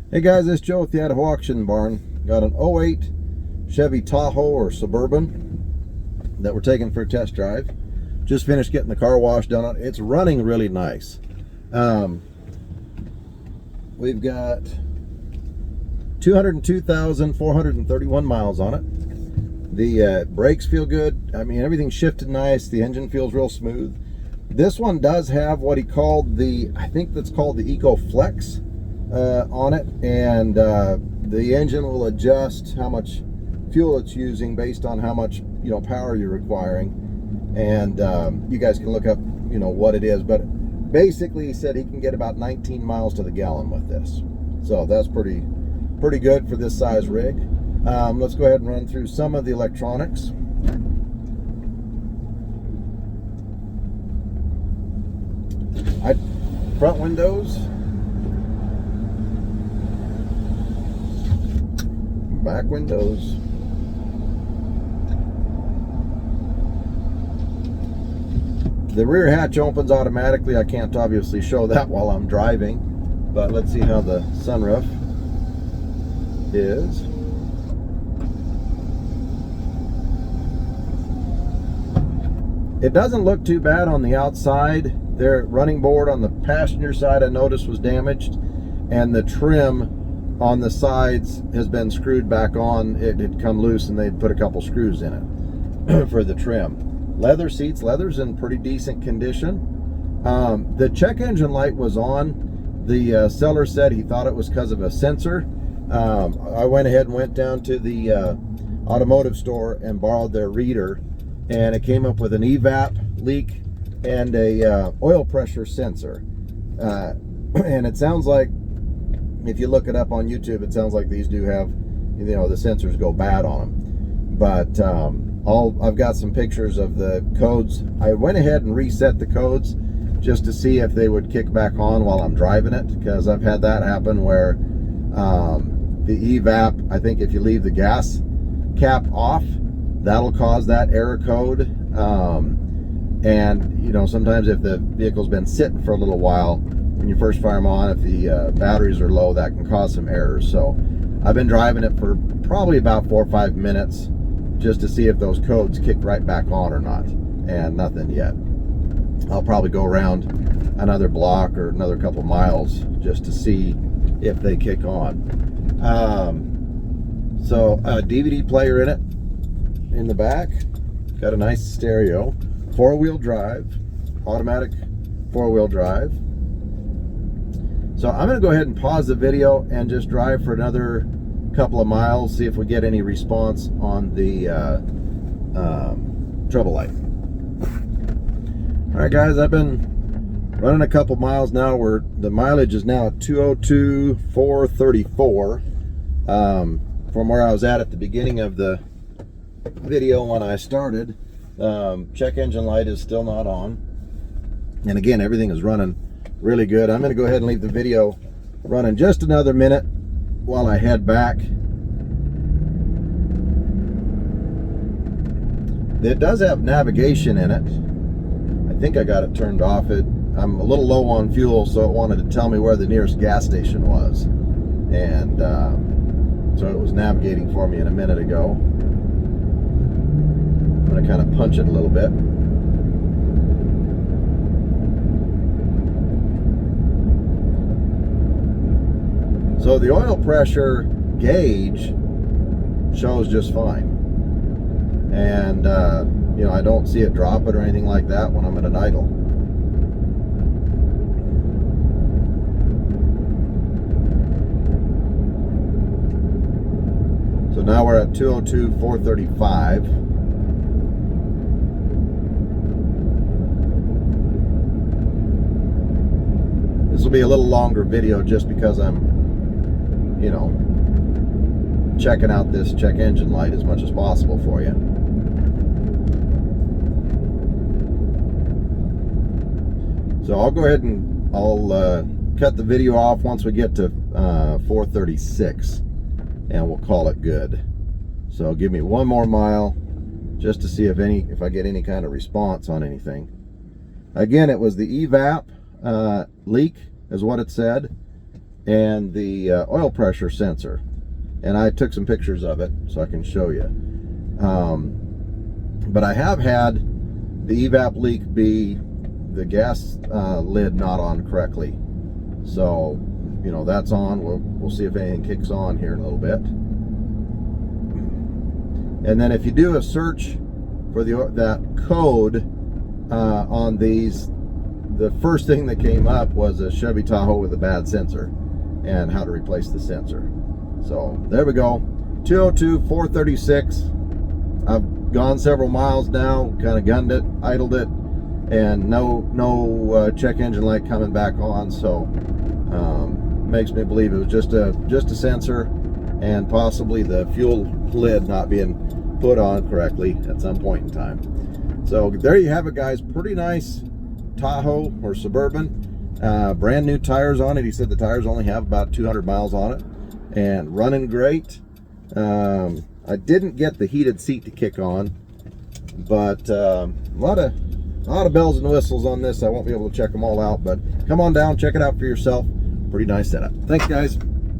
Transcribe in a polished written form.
Hey guys, it's Joe with the Idaho Auction Barn. Got an '08 Chevy Tahoe or Suburban that we're taking for a test drive. Just finished getting the car wash done on it. It's running really nice. We've got 202,431 miles on it. The brakes feel good. I mean, everything shifted nice. The engine feels real smooth. This one does have what he called I think that's called the EcoFlex on it, and the engine will adjust how much fuel it's using based on how much power you're requiring, and you guys can look up what it is, but basically he said he can get about 19 miles to the gallon with this, so that's pretty good for this size rig. Let's go ahead and run through some of the electronics. Front windows, back windows, the rear hatch opens automatically. I can't obviously show that while I'm driving, but let's see how the sunroof is. It doesn't look too bad on the outside. Their running board on the passenger side I noticed was damaged, and the trim on the sides has been screwed back on. It had come loose and they'd put a couple screws in it for the trim. Leather seats, leather's in pretty decent condition. The check engine light was on. The seller said he thought it was because of a sensor. I went ahead and went down to the automotive store and borrowed their reader, and it came up with an evap leak and a oil pressure sensor, and it sounds like, if you look it up on YouTube, it sounds like these do have, the sensors go bad on them. But I've got some pictures of the codes. I went ahead and reset the codes just to see if they would kick back on while I'm driving it, because I've had that happen where the evap, I think if you leave the gas cap off, that'll cause that error code. And sometimes if the vehicle's been sitting for a little while, when you first fire them on, if the batteries are low, that can cause some errors. So I've been driving it for probably about 4 or 5 minutes just to see if those codes kick right back on or not, and nothing yet. I'll probably go around another block or another couple miles just to see if they kick on. So a DVD player in it in the back, got a nice stereo, 4-wheel drive, automatic 4-wheel drive. So I'm going to go ahead and pause the video and just drive for another couple of miles, see if we get any response on the trouble light. All right, guys, I've been running a couple miles now. The mileage is now at 202,434 from where I was at the beginning of the video when I started. Check engine light is still not on, and again, everything is running really good. I'm going to go ahead and leave the video running just another minute while I head back. It does have navigation in it. I think I got it turned off. I'm a little low on fuel, so it wanted to tell me where the nearest gas station was, and so it was navigating for me a minute ago. I'm going to kind of punch it a little bit. So the oil pressure gauge shows just fine, and I don't see it drop it or anything like that when I'm at an idle. So now we're at 202,435. This will be a little longer video just because I'm checking out this check engine light as much as possible for you. So I'll go ahead and I'll cut the video off once we get to 436, and we'll call it good. So give me one more mile just to see if I get any kind of response on anything. Again, it was the evap leak is what it said, and the oil pressure sensor. And I took some pictures of it so I can show you. But I have had the evap leak be the gas lid not on correctly. So, you know, that's on. We'll see if anything kicks on here in a little bit. And then if you do a search for that code on these, the first thing that came up was a Chevy Tahoe with a bad sensor and how to replace the sensor. So there we go. 202 436. I've gone several miles now, kind of gunned it, idled it, and no check engine light coming back on. So makes me believe it was just a sensor, and possibly the fuel lid not being put on correctly at some point in time. So there you have it, guys. Pretty nice Tahoe or Suburban, brand new tires on it. He said the tires only have about 200 miles on it, and running great. I didn't get the heated seat to kick on, but a lot of bells and whistles on this. I won't be able to check them all out, but come on down, check it out for yourself. Pretty nice setup. Thanks, guys.